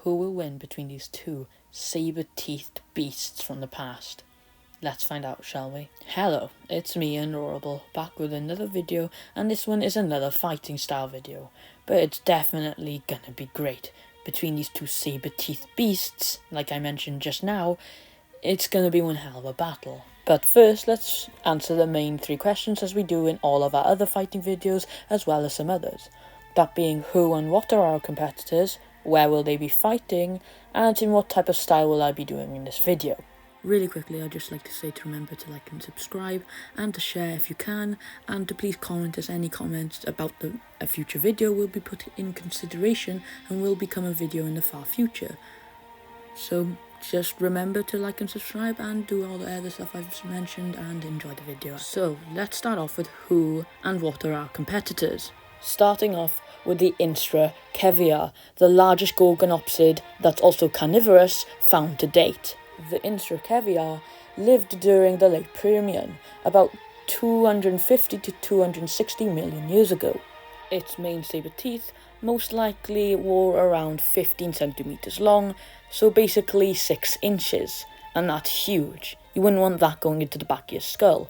who will win between these two saber-teethed beasts from the past? Let's find out, shall we? Hello, it's me, Honorable, back with another video, and this one is another fighting style video. But it's definitely gonna be great. Between these two saber-teethed beasts, like I mentioned just now, it's gonna be one hell of a battle. But first, let's answer the main three questions as we do in all of our other fighting videos, as well as some others. That being, who and what are our competitors, where will they be fighting, and in what type of style will I be doing in this video. Really quickly, I'd just like to say to remember to like and subscribe, and to share if you can, and to please comment, as any comments about a future video will be put in consideration and will become a video in the far future. So just remember to like and subscribe and do all the other stuff I've mentioned, and enjoy the video. So let's start off with who and what are our competitors. Starting off with the Instra caviar, the largest gorgonopsid that's also carnivorous found to date. The Instra caviar lived during the late Permian, about 250 to 260 million years ago. Its main saber teeth most likely were around 15 centimeters long, so basically 6 inches, and that's huge. You wouldn't want that going into the back of your skull.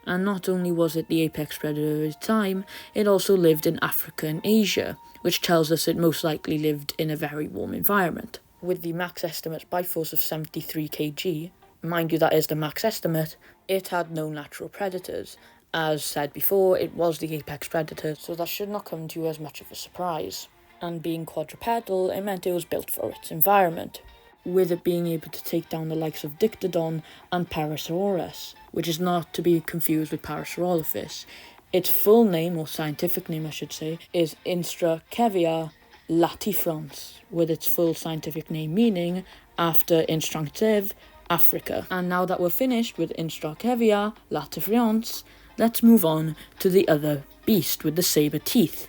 And not only was it the apex predator of its time, it also lived in Africa and Asia, which tells us it most likely lived in a very warm environment. With the max estimate bite force of 73 kg, mind you that is the max estimate, it had no natural predators. As said before, it was the apex predator, so that should not come to you as much of a surprise. And being quadrupedal, it meant it was built for its environment, with it being able to take down the likes of Dictodon and Parasaurus, which is not to be confused with Parasaurolophus. Its full name, or scientific name I should say, is Instra caviar latifrons, with its full scientific name meaning after instructive Africa. And now that we're finished with Instra caviar latifrons, let's move on to the other beast with the saber teeth.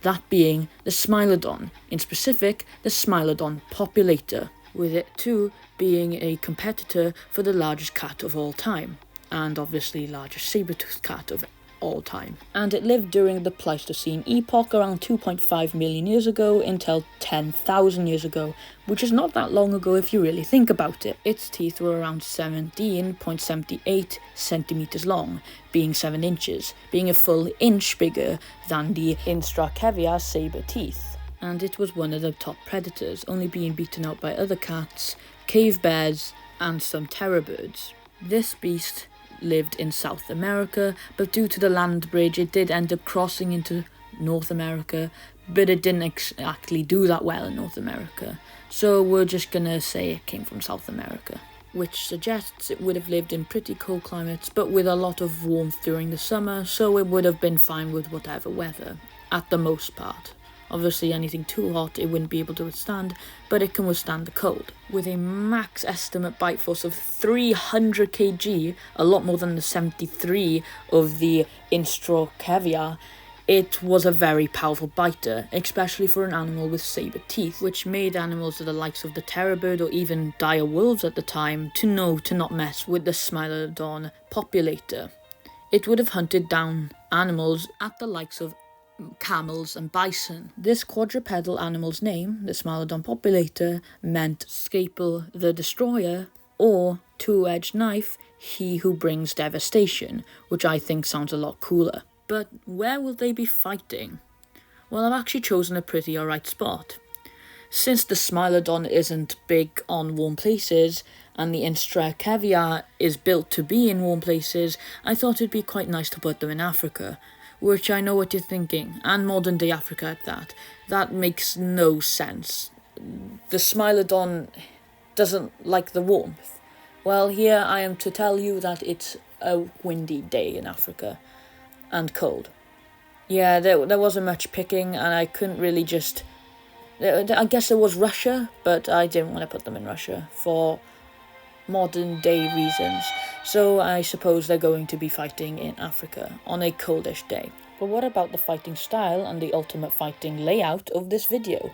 That being the Smilodon, in specific the Smilodon populator, with it too being a competitor for the largest cat of all time, and obviously largest saber-toothed cat of all time. And it lived during the Pleistocene epoch around 2.5 million years ago until 10,000 years ago, which is not that long ago if you really think about it. Its teeth were around 17.78 centimeters long, being 7 inches, being a full inch bigger than the Instra caviar saber teeth. And it was one of the top predators, only being beaten out by other cats, cave bears, and some terror birds. This beast lived in South America, but due to the land bridge it did end up crossing into North America, but it didn't exactly do that well in North America, so we're just gonna say it came from South America, which suggests it would have lived in pretty cold climates but with a lot of warmth during the summer, so it would have been fine with whatever weather, at the most part. Obviously anything too hot it wouldn't be able to withstand, but it can withstand the cold. With a max estimate bite force of 300 kg, a lot more than the 73 of the Instra caviar, it was a very powerful biter, especially for an animal with saber teeth, which made animals of the likes of the terror bird or even dire wolves at the time to know to not mess with the Smilodon populator. It would have hunted down animals at the likes of camels and bison. This quadrupedal animal's name, the Smilodon populator, meant Scalpel the Destroyer, or two-edged knife, he who brings devastation, which I think sounds a lot cooler. But where will they be fighting? Well, I've actually chosen a pretty alright spot. Since the Smilodon isn't big on warm places, and the Instra caviar is built to be in warm places, I thought it'd be quite nice to put them in Africa. Which I know what you're thinking, and modern day Africa at that. That makes no sense. The Smilodon doesn't like the warmth. Well, here I am to tell you that it's a windy day in Africa, and cold. Yeah, there wasn't much picking, and I couldn't really just... I guess there was Russia, but I didn't want to put them in Russia for modern day reasons, so I suppose they're going to be fighting in Africa on a coldish day. But what about the fighting style and the ultimate fighting layout of this video?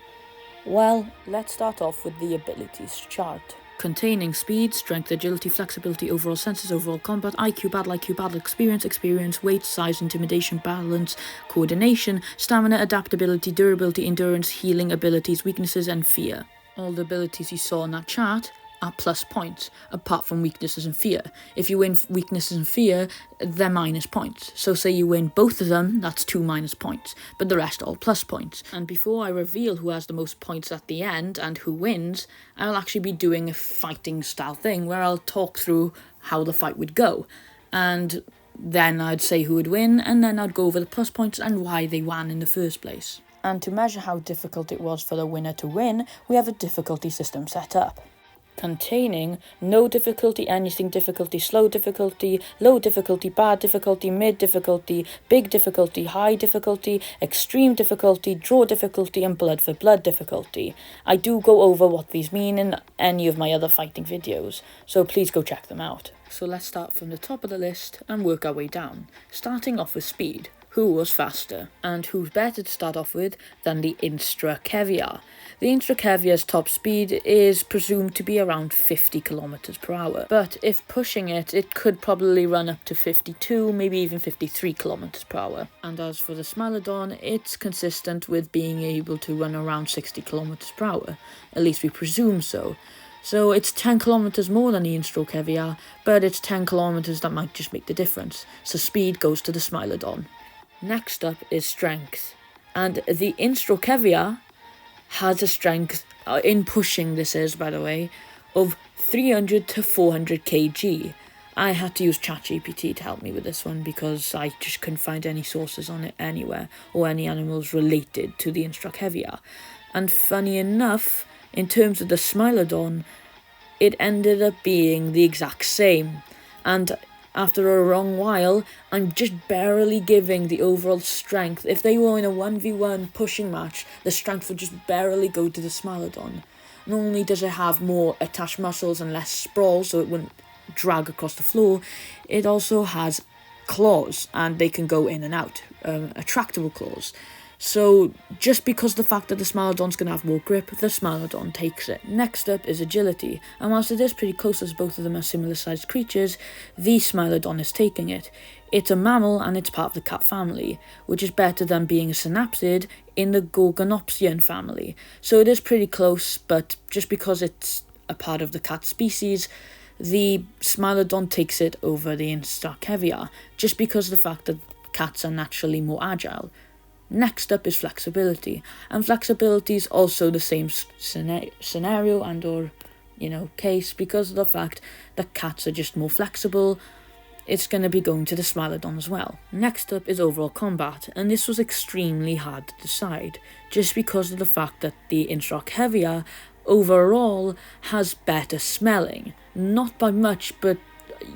Well, let's start off with the abilities chart. Containing speed, strength, agility, flexibility, overall senses, overall combat, IQ, battle experience, weight, size, intimidation, balance, coordination, stamina, adaptability, durability, endurance, healing abilities, weaknesses, and fear. All the abilities you saw in that chart are plus points, apart from weaknesses and fear. If you win weaknesses and fear, they're minus points. So say you win both of them, that's 2 minus points, but the rest are all plus points. And before I reveal who has the most points at the end and who wins, I'll actually be doing a fighting style thing where I'll talk through how the fight would go. And then I'd say who would win, and then I'd go over the plus points and why they won in the first place. And to measure how difficult it was for the winner to win, we have a difficulty system set up, containing no difficulty, anything difficulty, slow difficulty, low difficulty, bad difficulty, mid difficulty, big difficulty, high difficulty, extreme difficulty, draw difficulty, and blood for blood difficulty. I do go over what these mean in any of my other fighting videos, so please go check them out. So let's start from the top of the list and work our way down, starting off with speed. Who was faster? And who's better to start off with than the Instra Caviar? The Instra Caviar's top speed is presumed to be around 50 kilometers per hour, but if pushing it, it could probably run up to 52, maybe even 53 kilometers per hour. And as for the Smilodon, it's consistent with being able to run around 60 kilometers per hour, at least we presume so. So it's 10 kilometers more than the Instra Caviar, but it's 10 kilometers that might just make the difference, so speed goes to the Smilodon. Next up is strength, and the Instra Caviar has a strength, in pushing this is by the way, of 300 to 400 kg. I had to use ChatGPT to help me with this one because I just couldn't find any sources on it anywhere, or any animals related to the Instra Caviar. And funny enough, in terms of the Smilodon, it ended up being the exact same, and after a long while, I'm just barely giving the overall strength. If they were in a 1v1 pushing match, the strength would just barely go to the Smilodon. Not only does it have more attached muscles and less sprawl, so it wouldn't drag across the floor, it also has claws, and they can go in and out, attractable claws. So just because the fact that the Smilodon's going to have more grip, the Smilodon takes it. Next up is agility, and whilst it is pretty close as both of them are similar sized creatures, the Smilodon is taking it. It's a mammal and it's part of the cat family, which is better than being a synapsid in the Gorgonopsian family. So it is pretty close, but just because it's a part of the cat species, the Smilodon takes it over the Instra Caviar, just because of the fact that cats are naturally more agile. Next up is flexibility, and flexibility is also the same scenario and or case, because of the fact that cats are just more flexible. It's going to be going to the Smilodon as well. Next up is overall combat, and this was extremely hard to decide, just because of the fact that the Instra Caviar overall has better smelling, not by much, but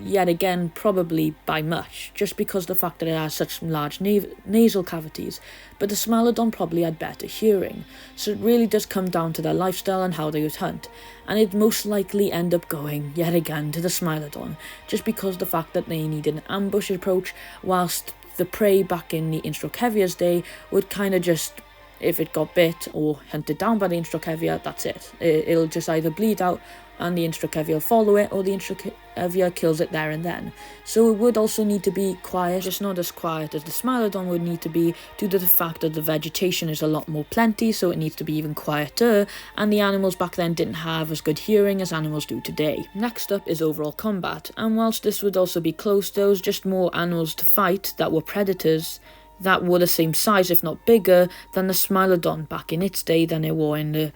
yet again probably by much, just because of the fact that it has such large nasal cavities, but the Smilodon probably had better hearing, so it really does come down to their lifestyle and how they would hunt, and it'd most likely end up going yet again to the Smilodon, just because of the fact that they need an ambush approach, whilst the prey back in the Instra Caviar's day would kind of just, if it got bit or hunted down by the Instra Caviar, that's it. It'll just either bleed out and the Instra Caviar will follow it, or the Instra Caviar kills it there and then. So it would also need to be quiet, just not as quiet as the Smilodon would need to be, due to the fact that the vegetation is a lot more plenty, so it needs to be even quieter, and the animals back then didn't have as good hearing as animals do today. Next up is overall combat, and whilst this would also be close, there was just more animals to fight that were predators that were the same size, if not bigger, than the Smilodon back in its day than they were in the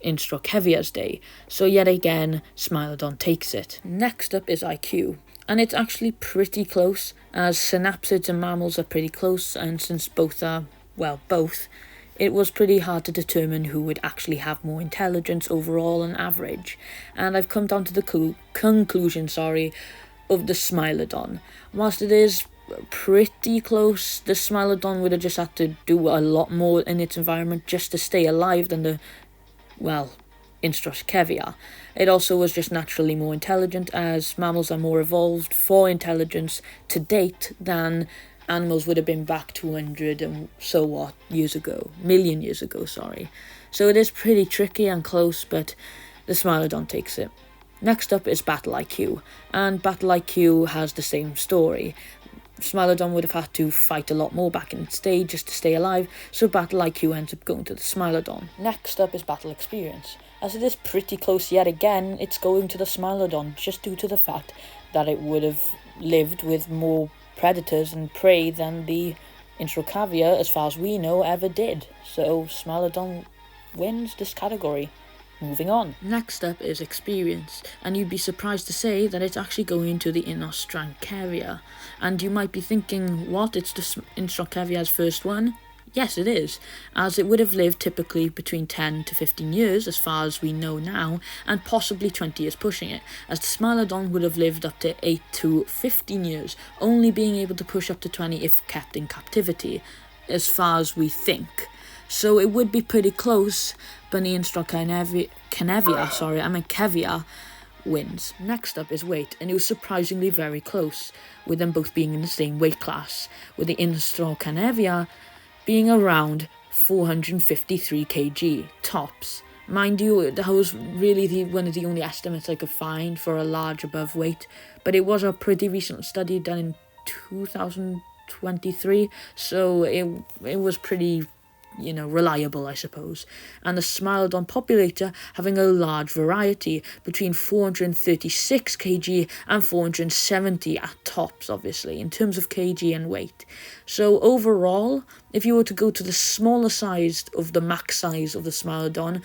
Instra Caviar's day. So yet again, Smilodon takes it. Next up is IQ, and it's actually pretty close, as synapsids and mammals are pretty close, and since both are, well, both, it was pretty hard to determine who would actually have more intelligence overall on average, and I've come down to the conclusion of the Smilodon. Whilst it is pretty close, the Smilodon would have just had to do a lot more in its environment just to stay alive than the Instra Caviar. It also was just naturally more intelligent, as mammals are more evolved for intelligence to date than animals would have been back 200 and so what million years ago, So it is pretty tricky and close, but the Smilodon takes it. Next up is Battle IQ, and Battle IQ has the same story. Smilodon would have had to fight a lot more back in its day just to stay alive, so Battle IQ ends up going to the Smilodon. Next up is Battle Experience, As it is pretty close yet again, it's going to the Smilodon, just due to the fact that it would have lived with more predators and prey than the Instrocavia, as far as we know, ever did. So Smilodon wins this category. Moving on. Next up is experience, and you'd be surprised to say that it's actually going to the Inostrancaria. And you might be thinking, what, it's the Inostrancavia's first one? Yes, it is, as it would have lived typically between 10 to 15 years, as far as we know now, and possibly 20 years pushing it, as the Smilodon would have lived up to 8 to 15 years, only being able to push up to 20 if kept in captivity, as far as we think. So it would be pretty close, but the Kevia wins. Next up is weight, and it was surprisingly very close, with them both being in the same weight class, with the Inostrancaria being around 453 kg tops. Mind you, that was really one of the only estimates I could find for a large above weight, but it was a pretty recent study done in 2023, so it was pretty, reliable, I suppose. And the Smilodon populator having a large variety between 436 kg and 470 at tops, obviously, in terms of kg and weight. So overall, if you were to go to the smaller size of the max size of the Smilodon,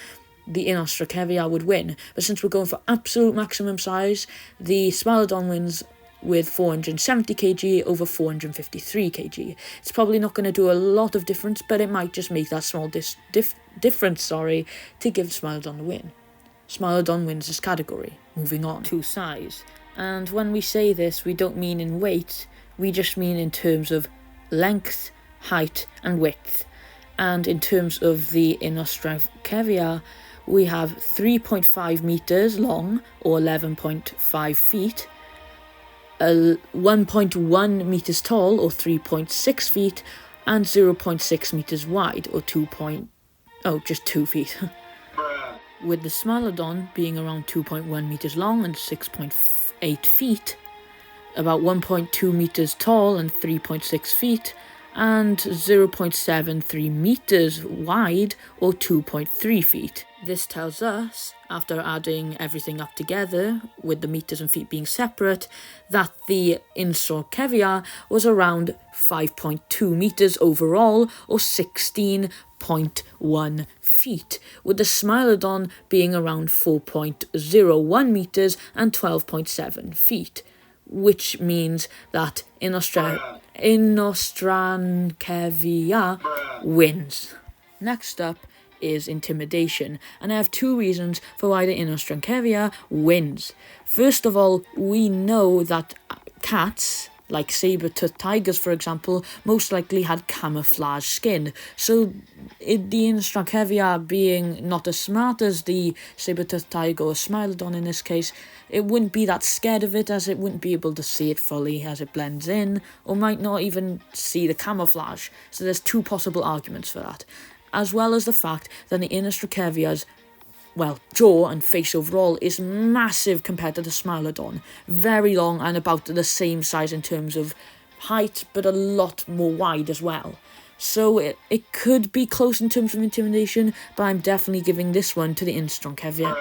the Inostrancaria would win. But since we're going for absolute maximum size, the Smilodon wins with 470 kg over 453 kg. It's probably not going to do a lot of difference, but it might just make that small difference, to give Smilodon the win. Smilodon wins this category. Moving on to size. And when we say this, we don't mean in weight, we just mean in terms of length, height, and width. And in terms of the Inostrancaria, we have 3.5 meters long, or 11.5 feet, 1.1 meters tall, or 3.6 feet, and 0.6 meters wide, or 2 feet. With the Smilodon being around 2.1 meters long and 6.8 feet, about 1.2 meters tall and 3.6 feet, and 0.73 meters wide, or 2.3 feet. This tells us, after adding everything up together, with the meters and feet being separate, that the Inostrancaria was around 5.2 meters overall, or 16.1 feet, with the Smilodon being around 4.01 meters and 12.7 feet, which means that Inostrancaria wins. Next up is intimidation, and I have two reasons for why the Inostrancaria wins. First of all, we know that cats, like saber-toothed tigers for example, most likely had camouflage skin, so the Inostrancaria being not as smart as the saber-toothed tiger or Smilodon in this case, it wouldn't be that scared of it, as it wouldn't be able to see it fully as it blends in, or might not even see the camouflage. So there's two possible arguments for that, as well as the fact that the Inostrancavia's jaw and face overall is massive compared to the Smilodon. Very long and about the same size in terms of height, but a lot more wide as well. So it could be close in terms of intimidation, but I'm definitely giving this one to the Inostrancaria.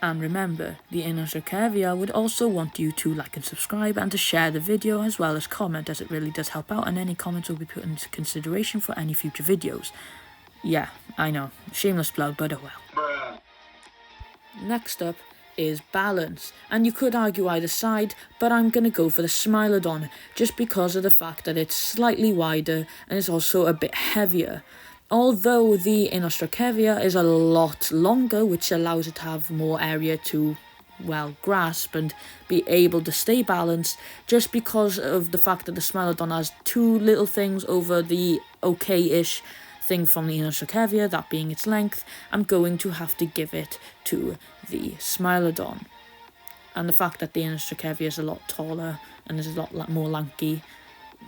And remember, the Inostrancaria would also want you to like and subscribe and to share the video, as well as comment, as it really does help out, and any comments will be put into consideration for any future videos. Yeah, I know, shameless plug, but oh well. Next up is balance, and you could argue either side, but I'm going to go for the Smilodon, just because of the fact that it's slightly wider and it's also a bit heavier. Although the Inostrancaria is a lot longer, which allows it to have more area to, grasp and be able to stay balanced, just because of the fact that the Smilodon has two little things over the okay-ish thing from the Inostrancaria, that being its length, I'm going to have to give it to the Smilodon. And the fact that the Inostrancaria is a lot taller and is a lot more lanky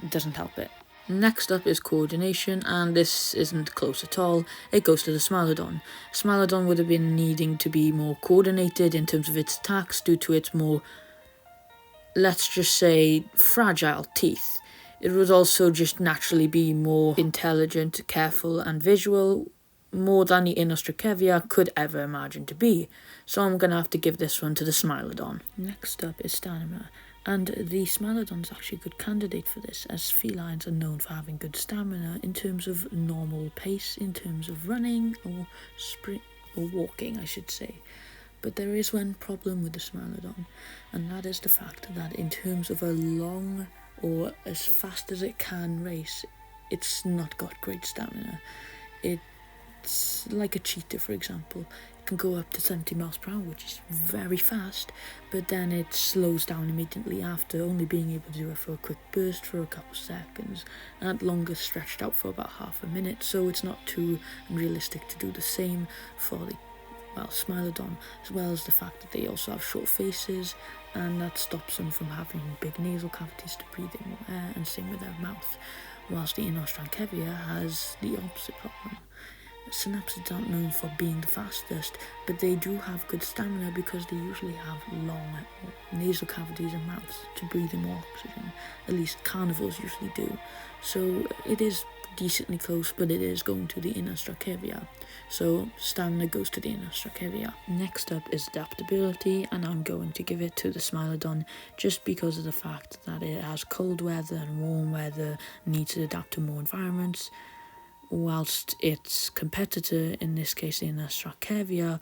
doesn't help it. Next up is coordination, and this isn't close at all. It goes to the Smilodon. Smilodon would have been needing to be more coordinated in terms of its attacks due to its more, let's just say, fragile teeth. It would also just naturally be more intelligent, careful and visual, more than the Inostraceae could ever imagine to be, so I'm going to have to give this one to the Smilodon. Next up is stamina, and the Smilodon is actually a good candidate for this, as felines are known for having good stamina in terms of normal pace, in terms of running or walking, I should say. But there is one problem with the Smilodon, and that is the fact that in terms of a long or as fast as it can race, it's not got great stamina. It's like a cheetah, for example. It can go up to 70 miles per hour, which is very fast, but then it slows down immediately after, only being able to do it for a quick burst for a couple of seconds, and at longest stretched out for about half a minute, so it's not too unrealistic to do the same for the Smilodon, as well as the fact that they also have short faces, and that stops them from having big nasal cavities to breathe in more air, and same with their mouth, whilst the Inostraceae has the opposite problem. Synapsids aren't known for being the fastest, but they do have good stamina because they usually have long nasal cavities and mouths to breathe in more oxygen. At least carnivores usually do. So it is decently close, but it is going to the Inostraceae. So stamina goes to the Inostraceae. Next up is adaptability, and I'm going to give it to the Smilodon just because of the fact that it has cold weather and warm weather, needs to adapt to more environments, whilst its competitor, in this case the Inostraceae,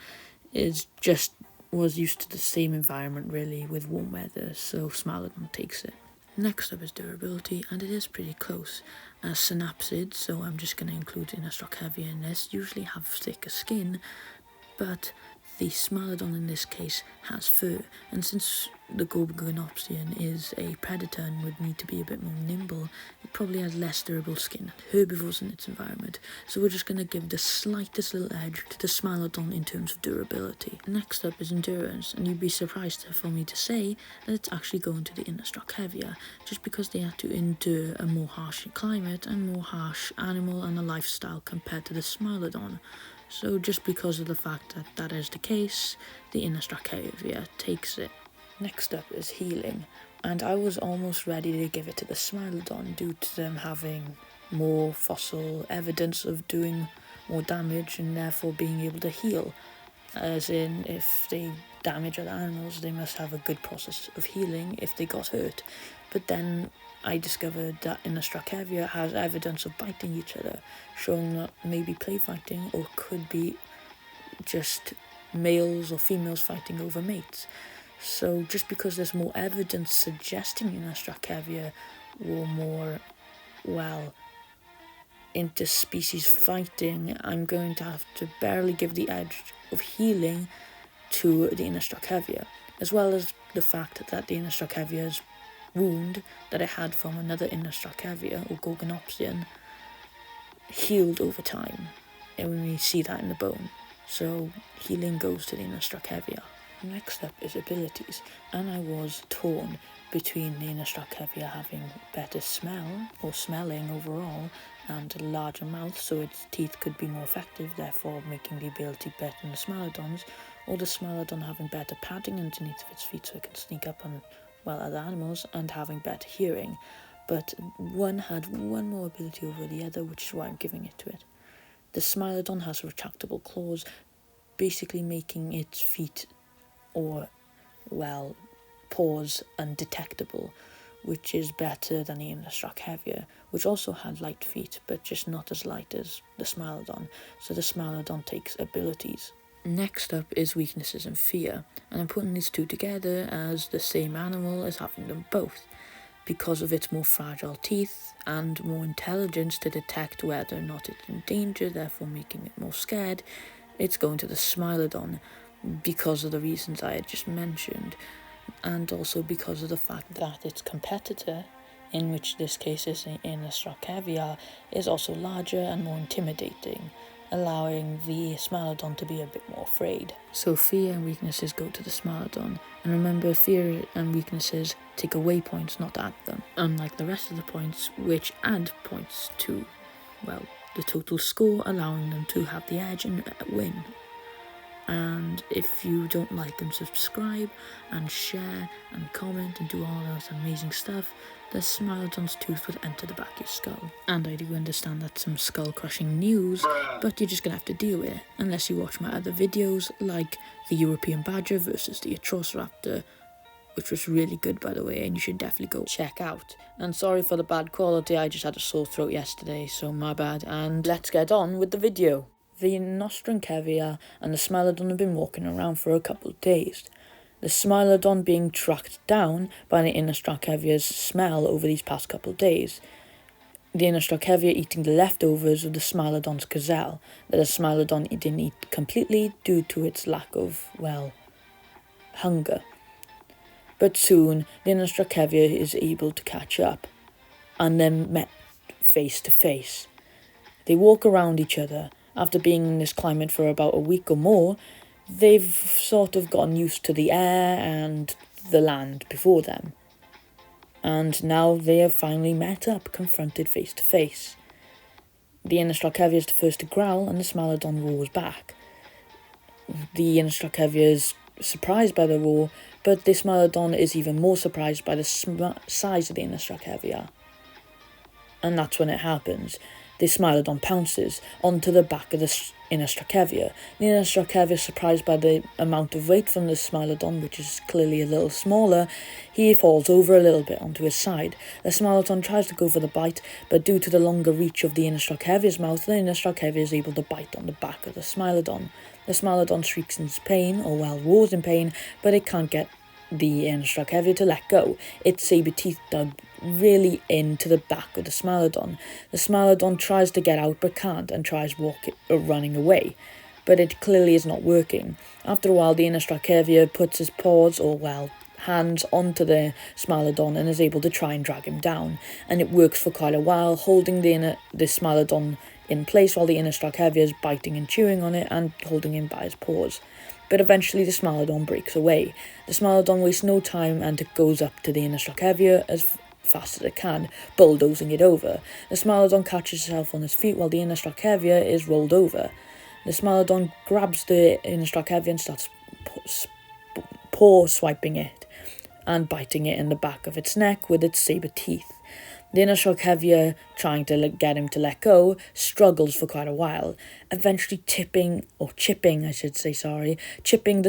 was used to the same environment really with warm weather, so Smilodon takes it. Next up is durability, and it is pretty close. Synapsids, so I'm just going to include Inostraceae in this, usually have thicker skin, but the Smilodon in this case has fur, and since the Gorgonopsian is a predator and would need to be a bit more nimble, it probably has less durable skin and herbivores in its environment, so we're just going to give the slightest little edge to the Smilodon in terms of durability. Next up is endurance, and you'd be surprised for me to say that it's actually going to the Inostraceae, just because they had to endure a more harsh climate and more harsh animal and a lifestyle compared to the Smilodon. So just because of the fact that that is the case, the Inostraceae takes it. Next up is healing, and I was almost ready to give it to the Smilodon due to them having more fossil evidence of doing more damage and therefore being able to heal. As in, if they damage other animals, they must have a good process of healing if they got hurt. But then I discovered that Inostraceae has evidence of biting each other, showing that maybe play fighting, or could be just males or females fighting over mates. So just because there's more evidence suggesting Inostraceae were more, interspecies fighting, I'm going to have to barely give the edge of healing to the Inostraceae, as well as the fact that the Inostraceae's wound that it had from another Inostraceae, or Gorgonopsian, healed over time, and we see that in the bone. So healing goes to the Inostraceae. Next up is abilities, and I was torn between the Inostraceae having better smell, or smelling overall, and a larger mouth so its teeth could be more effective, therefore making the ability better than the Smilodon's, or the Smilodon having better padding underneath of its feet so it can sneak up on other animals, and having better hearing. But one had one more ability over the other, which is why I'm giving it to it. The Smilodon has retractable claws, basically making its feet or paws undetectable, which is better than the Inostraceae, which also had light feet, but just not as light as the Smilodon, so the Smilodon takes abilities. Next up is weaknesses and fear, and I'm putting these two together as the same animal as having them both, because of its more fragile teeth and more intelligence to detect whether or not it's in danger, therefore making it more scared. It's going to the Smilodon because of the reasons I had just mentioned, and also because of the fact that its competitor, in which this case is in Inostraceae, is also larger and more intimidating, allowing the Smilodon to be a bit more afraid. So fear and weaknesses go to the Smilodon, and remember, fear and weaknesses take away points, not add them, unlike the rest of the points, which add points to, the total score, allowing them to have the edge and win. and if you don't like and subscribe and share and comment and do all those amazing stuff, the Smilodon's tooth would enter the back of your skull. And I do understand that's some skull crushing news, but you're just gonna have to deal with it unless you watch my other videos like the European Badger versus the Atrociraptor, which was really good, by the way, and you should definitely go check out. And sorry for the bad quality, I just had a sore throat yesterday, so my bad. And let's get on with the video. The Nostrancevier and the Smilodon have been walking around for a couple of days. The Smilodon being tracked down by the Nostrancevier's smell over these past couple of days. The Nostrancevier eating the leftovers of the Smilodon's gazelle that the Smilodon didn't eat completely due to its lack of, well, hunger. But soon, the Nostrancevier is able to catch up, and then met face to face. They walk around each other. After being in this climate for about a week or more, they've sort of gotten used to the air and the land before them. And now they have finally met up, confronted face to face. The Nostrancevier is the first to growl, and the Smilodon roars back. The Nostrancevier is surprised by the roar, but the Smilodon is even more surprised by the size of the Nostrancevier. And that's when it happens. The Smilodon pounces onto the back of the Nostrancevier. The Nostrancevier is surprised by the amount of weight from the Smilodon, which is clearly a little smaller. He falls over a little bit onto his side. The Smilodon tries to go for the bite, but due to the longer reach of the Nostrancevier's mouth, the Nostrancevier is able to bite on the back of the Smilodon. The Smilodon shrieks in pain, or well, roars in pain, but it can't get the Nostrancevier to let go. Its sabre teeth dug really into the back of the Smilodon. The Smilodon tries to get out but can't, and tries running away, but it clearly is not working. After a while, the Nostrancevier puts his paws, or well, hands onto the Smilodon and is able to try and drag him down, and it works for quite a while, holding the Smilodon in place while the Nostrancevier is biting and chewing on it and holding him by his paws. But eventually the Smilodon breaks away. The Smilodon wastes no time and it goes up to the Nostrancevier as fast as it can, bulldozing it over. The Smilodon catches itself on its feet while the Nostrancevier is rolled over. The Smilodon grabs the Nostrancevier and starts paw swiping it and biting it in the back of its neck with its sabre teeth. The Nostrancevier, trying to get him to let go, struggles for quite a while, eventually chipping the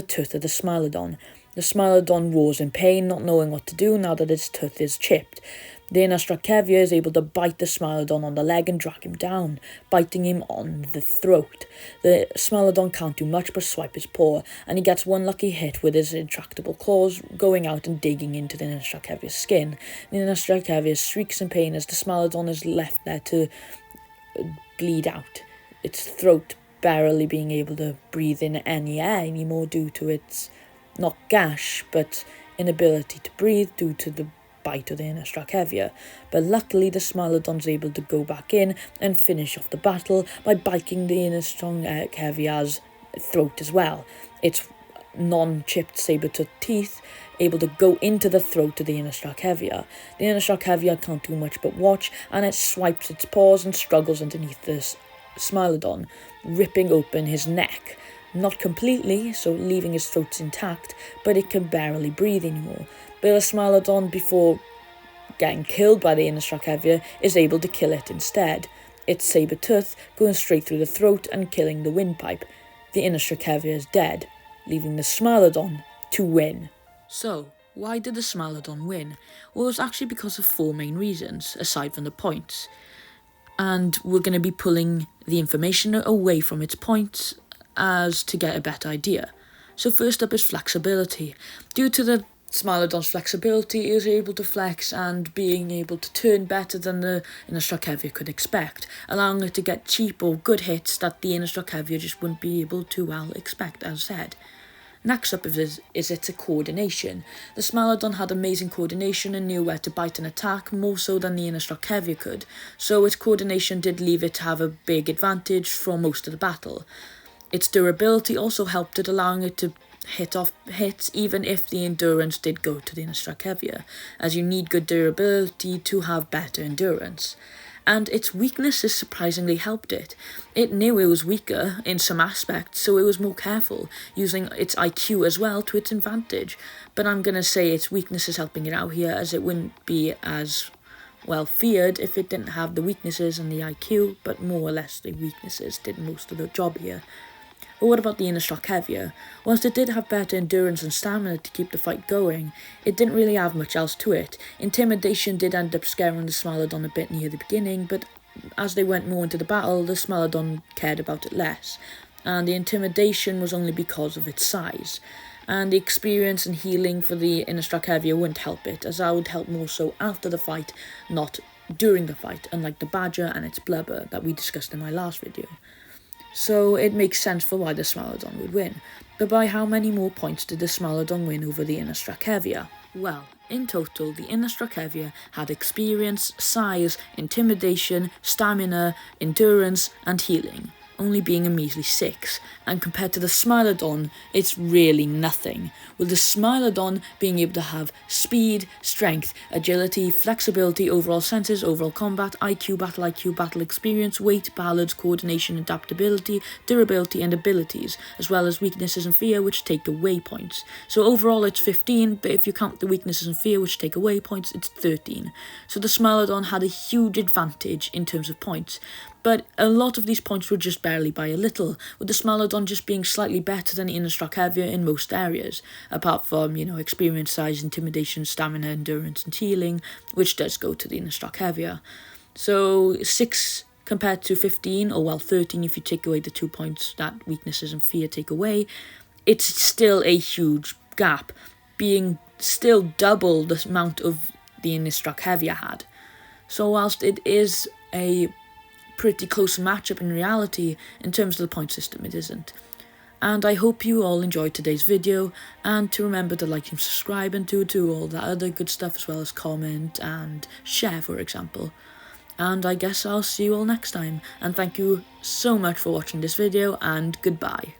tooth of the Smilodon. The Smilodon roars in pain, not knowing what to do now that its tooth is chipped. The Nostrancevier is able to bite the Smilodon on the leg and drag him down, biting him on the throat. The Smilodon can't do much but swipe his paw, and he gets one lucky hit with his intractable claws, going out and digging into the Nostrancevier's skin. The Nostrancevier shrieks in pain as the Smilodon is left there to bleed out, its throat barely being able to breathe in any air anymore due to its, not gash, but inability to breathe due to the bite of the Nostrancevier. But luckily the Smilodon's able to go back in and finish off the battle by biting the Nostrancevier's throat as well. Its non-chipped saber-toothed teeth able to go into the throat of the Nostrancevier. The Nostrancevier can't do much but watch, and it swipes its paws and struggles underneath this Smilodon, ripping open his neck. Not completely, so leaving his throat intact, but it can barely breathe anymore. But the Smilodon, before getting killed by the Nostrancevier, is able to kill it instead. Its saber tooth going straight through the throat and killing the windpipe. The Nostrancevier is dead, leaving the Smilodon to win. So, why did the Smilodon win? Well, it was actually because of 4 main reasons, aside from the points. And we're going to be pulling the information away from its points as to get a better idea. So first up is flexibility. Due to the Smilodon's flexibility, it is able to flex and being able to turn better than the Nostrancevier could expect, allowing it to get cheap or good hits that the Nostrancevier just wouldn't be able to expect, as said. Next up is its coordination. The Smilodon had amazing coordination and knew where to bite and attack, more so than the Nostrancevier could, so its coordination did leave it to have a big advantage for most of the battle. Its durability also helped it, allowing it to hit off hits even if the endurance did go to the Nostrancevier, as you need good durability to have better endurance. and its weaknesses surprisingly helped it. It knew it was weaker in some aspects, so it was more careful, using its IQ as well to its advantage. But I'm going to say its weakness is helping it out here, as it wouldn't be as well feared if it didn't have the weaknesses and the IQ, but more or less the weaknesses did most of the job here. But what about the Innistrad heavier? Whilst it did have better endurance and stamina to keep the fight going, it didn't really have much else to it. Intimidation did end up scaring the Smilodon a bit near the beginning, but as they went more into the battle, the Smilodon cared about it less, and the intimidation was only because of its size. And the experience and healing for the Innistrad heavier wouldn't help it, as that would help more so after the fight, not during the fight, unlike the Badger and its Blubber that we discussed in my last video. So it makes sense for why the Smilodon would win. But by how many more points did the Smilodon win over the Innistrad heavier? Well, in total, the Innistrad heavier had experience, size, intimidation, stamina, endurance, and healing, only being a measly 6, and compared to the Smilodon, it's really nothing, with the Smilodon being able to have speed, strength, agility, flexibility, overall senses, overall combat, IQ, battle experience, weight, balance, coordination, adaptability, durability, and abilities, as well as weaknesses and fear, which take away points. So overall it's 15, but if you count the weaknesses and fear, which take away points, it's 13. So the Smilodon had a huge advantage in terms of points. But a lot of these points were just barely by a little, with the Smilodon just being slightly better than the Innistrad heavier in most areas, apart from, experience, size, intimidation, stamina, endurance, and healing, which does go to the Innistrad heavier. So 6 compared to 15, or well 13 if you take away the 2 points that weaknesses and fear take away, it's still a huge gap, being still double the amount of the Innistrad heavier had. So whilst it is a pretty close matchup in reality, in terms of the point system it isn't. And I hope you all enjoyed today's video, and to remember to like and subscribe and to do all that other good stuff, as well as comment and share, for example. And I guess I'll see you all next time, and thank you so much for watching this video, and goodbye.